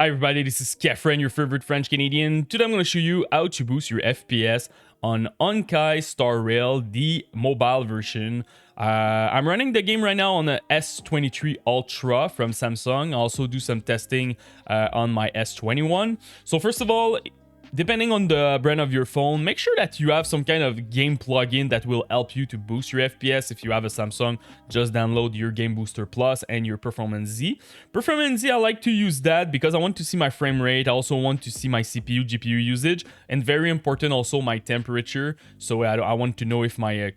Hi everybody, this is Kefren, your favorite French Canadian. Today I'm going to show you how to boost your FPS on Honkai Star Rail, the mobile version. I'm running the game right now on the S23 Ultra from Samsung. I also do some testing on my S21. So first of all, depending on the brand of your phone, make sure that you have some kind of game plugin that will help you to boost your FPS. If you have a Samsung, just download your Game Booster Plus and your Performance Z. Performance Z, I like to use that because I want to see my frame rate. I also want to see my CPU, GPU usage, and very important also my temperature. So I want to know if my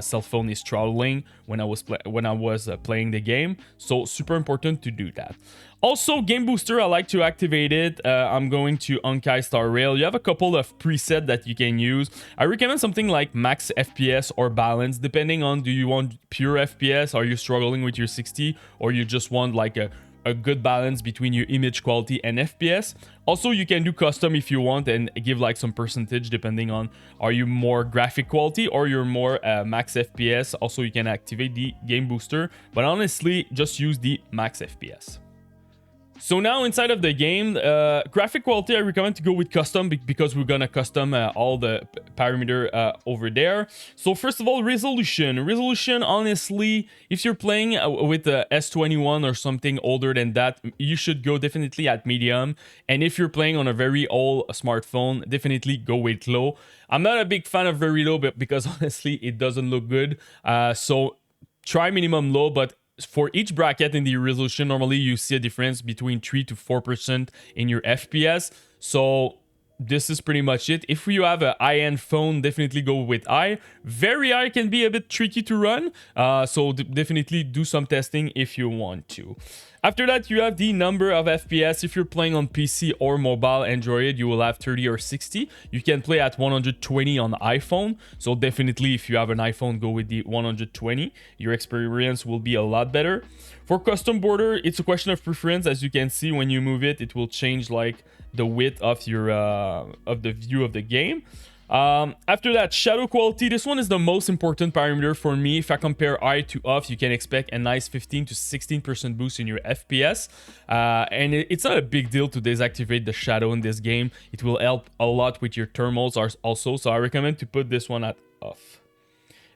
cell phone is throttling when I was playing the game. So super important to do that. Also, Game Booster, I like to activate it. I'm going to Honkai Star Rail. You have a couple of presets that you can use. I recommend something like max FPS or balance, depending on, do you want pure FPS? Are you struggling with your 60? Or you just want like a good balance between your image quality and FPS. Also, you can do custom if you want and give like some percentage depending on, are you more graphic quality or you're more max FPS. Also, you can activate the Game Booster, but honestly, just use the max FPS. So now inside of the game, graphic quality, I recommend to go with custom because we're gonna custom all the parameter over there. So first of all, resolution. Resolution, honestly, if you're playing with the S21 or something older than that, you should go definitely at medium. And if you're playing on a very old smartphone, definitely go with low. I'm not a big fan of very low because honestly, it doesn't look good. So try minimum low, but for each bracket in the resolution, normally you see a difference between 3 to 4% in your FPS. So this is pretty much it. If you have a high-end phone, definitely go with high. Very high can be a bit tricky to run. So definitely do some testing if you want to. After that, you have the number of FPS. If you're playing on PC or mobile Android, you will have 30 or 60. You can play at 120 on iPhone. So definitely, if you have an iPhone, go with the 120. Your experience will be a lot better. For custom border, it's a question of preference. As you can see, when you move it, it will change like the width of your of the view of the game. After that, shadow quality. This one is the most important parameter for me. If I compare high to off, you can expect a nice 15 to 16% boost in your FPS. And it's not a big deal to deactivate the shadow in this game. It will help a lot with your thermals also. So I recommend to put this one at off.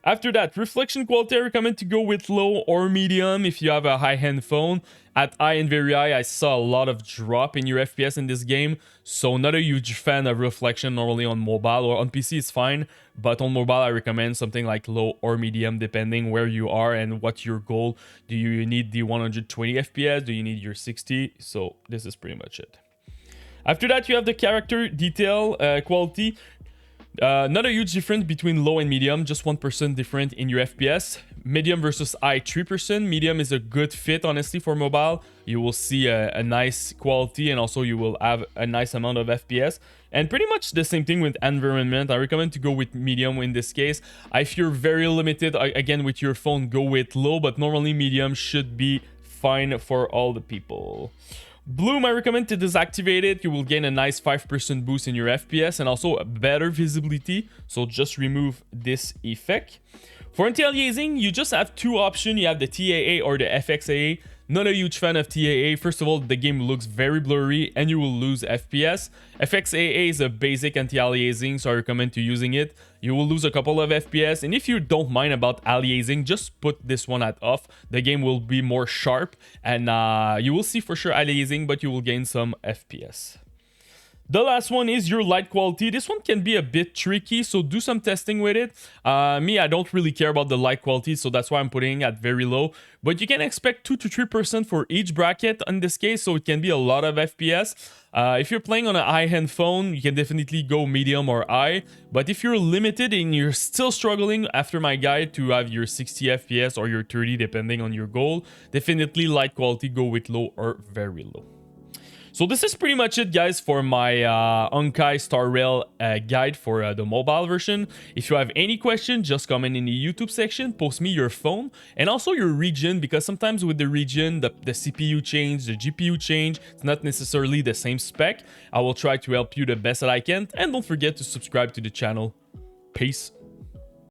After that, reflection quality, I recommend to go with low or medium if you have a high-end phone. At high and very high, I saw a lot of drop in your FPS in this game, so not a huge fan of reflection normally on mobile, or on PC is fine, but on mobile I recommend something like low or medium depending where you are and what's your goal. Do you need the 120 FPS? Do you need your 60? So this is pretty much it. After that, you have the character detail quality. Not a huge difference between low and medium, just 1% different in your FPS. Medium versus high, 3%. Medium is a good fit, honestly, for mobile. You will see a nice quality and also you will have a nice amount of FPS. And pretty much the same thing with environment. I recommend to go with medium in this case. If you're very limited, again, with your phone, go with low, but normally medium should be fine for all the people. Bloom, I recommend to deactivate it. You will gain a nice 5% boost in your FPS and also a better visibility. So just remove this effect. For anti-aliasing, you just have two options. You have the TAA or the FXAA. Not a huge fan of TAA. First of all, the game looks very blurry and you will lose FPS. FXAA is a basic anti-aliasing, so I recommend to using it. You will lose a couple of FPS, and if you don't mind about aliasing, just put this one at off. The game will be more sharp, and you will see for sure aliasing, but you will gain some FPS. The last one is your light quality. This one can be a bit tricky, so do some testing with it. Me, I don't really care about the light quality, so that's why I'm putting it at very low. But you can expect 2 to 3% for each bracket in this case, so it can be a lot of FPS. If you're playing on a high-end phone, you can definitely go medium or high. But if you're limited and you're still struggling after my guide to have your 60 FPS or your 30, depending on your goal, definitely light quality, go with low or very low. So this is pretty much it, guys, for my Honkai Star Rail guide for the mobile version. If you have any question, just comment in the YouTube section, post me your phone and also your region, because sometimes with the region, the CPU change, the GPU change, it's not necessarily the same spec. I will try to help you the best that I can, and don't forget to subscribe to the channel. Peace.